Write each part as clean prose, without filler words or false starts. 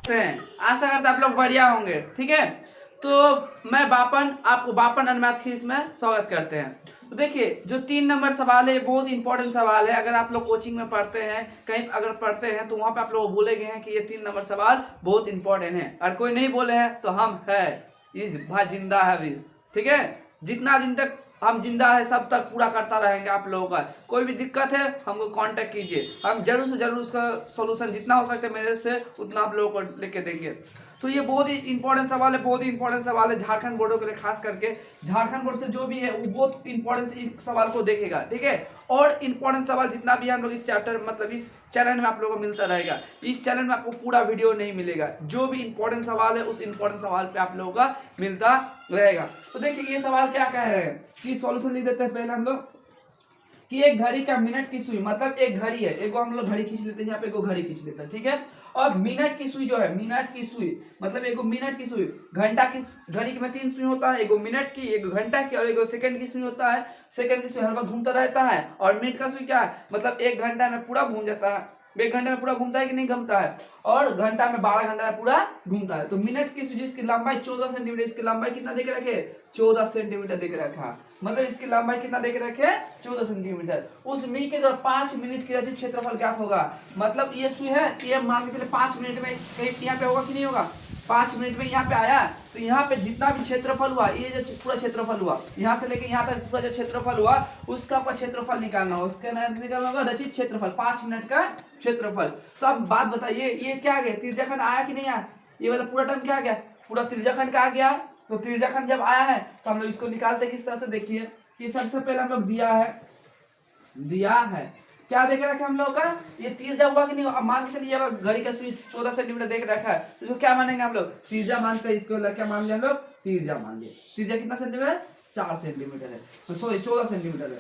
हैं। आशा करता आप लोग बढ़िया होंगे। ठीक है, तो मैं बापन, आपको बापन एंड मैथ्स में स्वागत करते हैं। तो देखिए जो 3 नंबर सवाल है बहुत इंपॉर्टेंट सवाल है। अगर आप लोग कोचिंग में पढ़ते हैं, कहीं अगर पढ़ते हैं, तो वहां पे आप लोग बोले गए हैं कि ये 3 नंबर सवाल बहुत इंपॉर्टेंट है। और कोई नहीं बोले हैं तो हम है इस भाई जिंदा है अभी। ठीक है, जितना दिन तक हम जिंदा है सब तक पूरा करता रहेंगे आप लोगों का। कोई भी दिक्कत है हमको कांटेक्ट कीजिए, हम जरूर से जरूर उसका सॉल्यूशन जितना हो सकता है मेरे से उतना आप लोगों को लेके देंगे। तो ये बहुत ही इंपॉर्टेंट सवाल है, बहुत ही इंपॉर्टेंट सवाल है झारखंड बोर्डों के लिए, खास करके झारखंड बोर्ड से जो भी है वो बहुत इंपॉर्टेंट इस सवाल को देखेगा। ठीक है, और इंपॉर्टेंट सवाल जितना भी हम लोग इस चैप्टर मतलब इस चैनल में आप लोगों को मिलता रहेगा। इस चैनल में आपको पूरा वीडियो नहीं मिलेगा, जो भी इंपॉर्टेंट सवाल है उस इंपॉर्टेंट सवाल पे आप लोगों का मिलता रहेगा। तो देखिए ये सवाल क्या कह रहे हैं कि सॉल्यूशन लिख देते हैं पहले हम लोग कि एक घड़ी का मिनट की सुई, मतलब एक घड़ी है, एक हम लोग घड़ी खींच लेते हैं, यहाँ पे एक घड़ी खींच लेते हैं। ठीक है, और मिनट की सुई जो है, मिनट की सुई मतलब एक मिनट की सुई, घंटा की घड़ी में 3 सुई होता है, एक मिनट की, एक घंटा की और एक सेकंड की सुई होता है। सेकंड की सुई हर वक्त घूमता रहता है, और मिनट का सुई क्या है, मतलब 1 घंटा में पूरा घूम जाता है। 1 घंटे में पूरा घूमता है कि नहीं घूमता है, और घंटा में 12 घंटा में पूरा घूमता है। तो मिनट की सुई जिसकी लंबाई 14 सेंटीमीटर, इसकी लंबाई कितना देके रखे, 14 सेंटीमीटर देके रखा, मतलब इसकी लंबाई कितना देके रखे, 14 सेंटीमीटर। उस मी के दौरान 5 मिनट की रचित क्षेत्रफल ज्ञात होगा। मतलब ये सुई है, ये मान के चले 5 मिनट में कहीं यहाँ पे होगा कि नहीं होगा, 5 मिनट में यहाँ पे आया, तो यहाँ पे जितना भी क्षेत्रफल हुआ, ये जो पूरा क्षेत्रफल हुआ यहाँ से लेके यहाँ तक पूरा जो क्षेत्रफल हुआ उसका पर क्षेत्रफल निकालना होगा, उसका निकालना होगा रचित क्षेत्रफल, 5 मिनट का क्षेत्रफल। तो अब बात बताइए ये क्या आ गया, त्रिज्याखंड आया कि नहीं आया, ये वाला पूरा टर्म क्या आ गया, पूरा त्रिज्याखंड का आ गया। तो त्रिज्याखंड जब आया है तो हम लोग इसको निकालते किस तरह से, देखिए ये सबसे पहले हम लोग दिया है क्या देख रखे हम लोग का, ये त्रिज्या हुआ कि नहीं। अब मान के चलिए घड़ी का सुई 14 सेंटीमीटर देख रखा है, तो इसको क्या मानेंगे हम लोग, त्रिज्या मानते हैं। इसको क्या मान लिया हम लोग, त्रिज्या मान लिया। त्रिज्या कितना सेंटीमीटर, 4 सेंटीमीटर है, तो सॉरी 14 सेंटीमीटर है,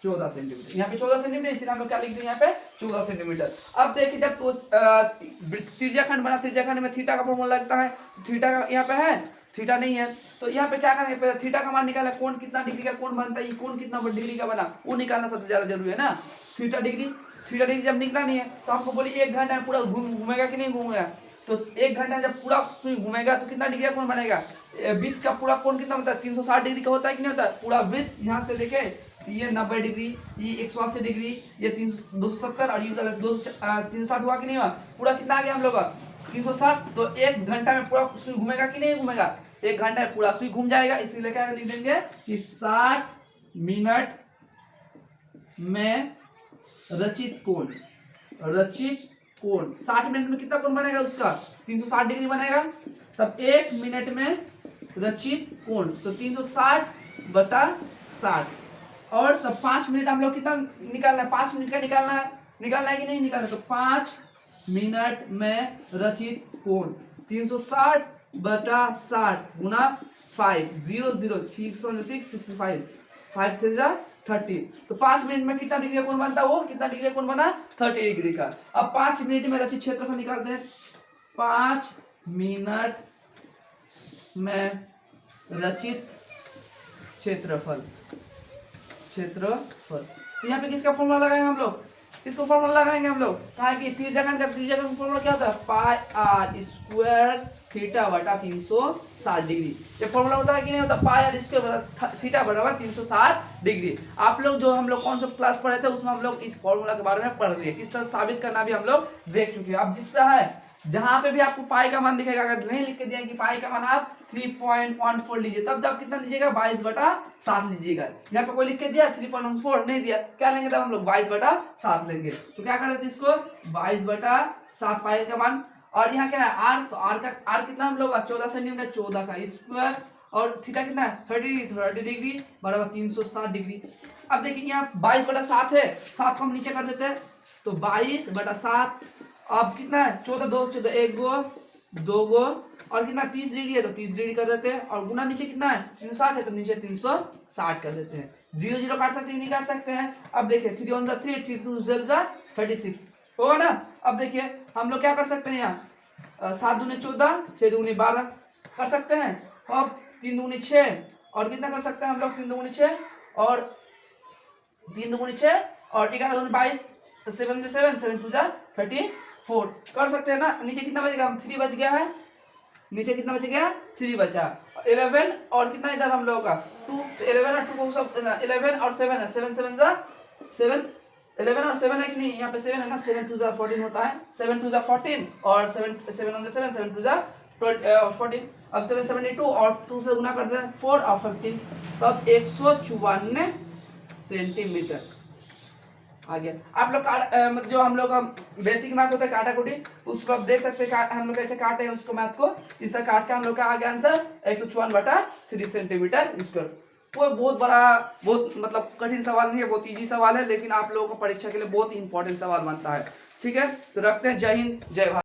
14 सेंटीमीटर, यहाँ पे 14 सेंटीमीटर, इसलिए हम लोग क्या लिखते हैं यहाँ पे 14 सेंटीमीटर। अब देखिए जब त्रिज्याखंड बना, त्रिज्याखंड में थीटा का फॉर्मूला लगता है, थीटा का यहाँ पे है, थीटा नहीं है, तो यहाँ पे क्या करेंगे, पहले थीटा का मान निकाला, कोण कितना डिग्री का कोण बनता है, ये कोण कितना डिग्री का बना वो निकालना सबसे ज्यादा जरूरी है ना। थीटा डिग्री जब निकला नहीं है तो आपको बोलिए 1 घंटा में पूरा घूमेगा कि नहीं घूमेगा, तो 1 घंटा जब पूरा सुई घूमेगा तो कितना डिग्री का कोण बनेगा, वृत्त का पूरा कोण कितना होता है, 360 डिग्री का होता है कि नहीं होता है, पूरा वृत्त यहाँ से लेके ये 90 डिग्री, ये 180 डिग्री, ये 270 और ये 360 हुआ कि नहीं हुआ, पूरा कितना आ गया हम लोग का 360। तो 1 घंटा में पूरा सुई घूमेगा कि नहीं घूमेगा, 1 घंटा में पूरा सुई घूम जाएगा, इसीलिए क्या लिख देंगे कि 60 मिनट में रचित कोण 60 मिनट में कितना कोण बनेगा उसका, 360 डिग्री बनेगा। तब 1 मिनट में रचित कोण तो 360 बटा 60, और तब 5 मिनट हम लोग कितना निकालना है, 5 मिनट का निकालना है कि नहीं निकालना, तो 5 मिनट में रचित कोण 360 बटा 60 गुना 5, 0 0 6 65, 5 से 30, तो 5 मिनट में कितना डिग्री का कोण बनता है, वो कितना डिग्री का कोण बना 30 डिग्री का। अब 5 मिनट में रचित क्षेत्रफल निकालते हैं, 5 मिनट में रचित क्षेत्रफल, तो यहाँ पे किसका फॉर्मूला लगाएंगे हम लोग, इसको फॉर्मूला लगाएंगे हम लोग, कहा कि त्रिज्याखंड का फॉर्मूला क्या होता है, पाई आर स्क्वायर थीटा बटा 360 डिग्री। ये फॉर्मूला होता है कि नहीं होता, पाई आर स्क्वायर बटा थीटा बराबर 360 डिग्री। आप लोग जो हम लोग कौन सा क्लास पढ़े थे उसमें हम लोग इस फॉर्मूला के बारे में पढ़ लिए, किस तरह साबित करना भी हम लोग देख चुके हैं। अब जितना है जहां पे भी आपको पाई का मान दिखेगा, अगर नहीं लिख के दिया कि पाई का मान आप 3.14 लीजिए, तब जब कितना लीजिएगा 22/7 लीजिएगा। यहाँ पे कोई लिख के दिया 3.14 नहीं दिया, क्या लेंगे तब हम लोग 22/7 लेंगे। तो क्या कर देते इसको 22/7 पाई का मान, और यहाँ क्या है आर, तो आर कितना हम लोग 14 सेंटीमीटर, 14 का स्क्वायर, और थीटा कितना है 30 डिग्री बराबर 360 डिग्री। अब देखिए यहाँ 22/7 है, 7 को हम नीचे कर देते हैं, तो 22/7, अब कितना है 14 2 14 1 गो 2 गो, और कितना 30 डिग्री है तो 30 डिग्री कर देते हैं, और गुना नीचे कितना है 360 है तो नीचे 360 कर देते हैं। 0 0 काट सकते हैं नहीं काट सकते हैं। अब देखिए 3 1 3 3 2 0 36 होगा ना। अब देखिए हम लोग क्या कर सकते हैं, यहाँ 7 दूनी 14 6 दूनी 12 कर सकते हैं, अब 3 दूनी 6 और कितना कर सकते हैं हम लोग 3 दूनी 6 और 3 दूनी 6 और 11 दूनी 22, 7 7 7 2 30 4 कर सकते हैं ना। नीचे कितना बच गया, 3 बच गया है, नीचे कितना बच गया, 3 बचा। 11 और कितना इधर हम लोगों का 2, 11 और 2 को सब 11 और 7 है, 7 7 जा 7, 11 और 7 है कि नहीं, यहाँ पे 7 है ना, 7 2 जा 14 होता है, 7 2 जा 14 और 7 7 on the 7 7 2 जा 14। अब 7 72 और 2 से गुना कर दे 4 और 15, तब 154 सेंटीमीटर आ गया। आप लोग जो हम लोग का बेसिक मैथ होता है काटा कुटी, उसको आप देख सकते हैं हम लोग कैसे काटे हैं उसको मैथ को। इसका काट के हम लोग का आ गया आंसर 154/3 सेंटीमीटर स्क्वायर। कोई बहुत बड़ा बहुत मतलब कठिन सवाल नहीं है, बहुत इजी सवाल है, लेकिन आप लोगों को परीक्षा के लिए बहुत इंपॉर्टेंट सवाल बनता है। ठीक है, तो रखते हैं। जय हिंद, जय भारत।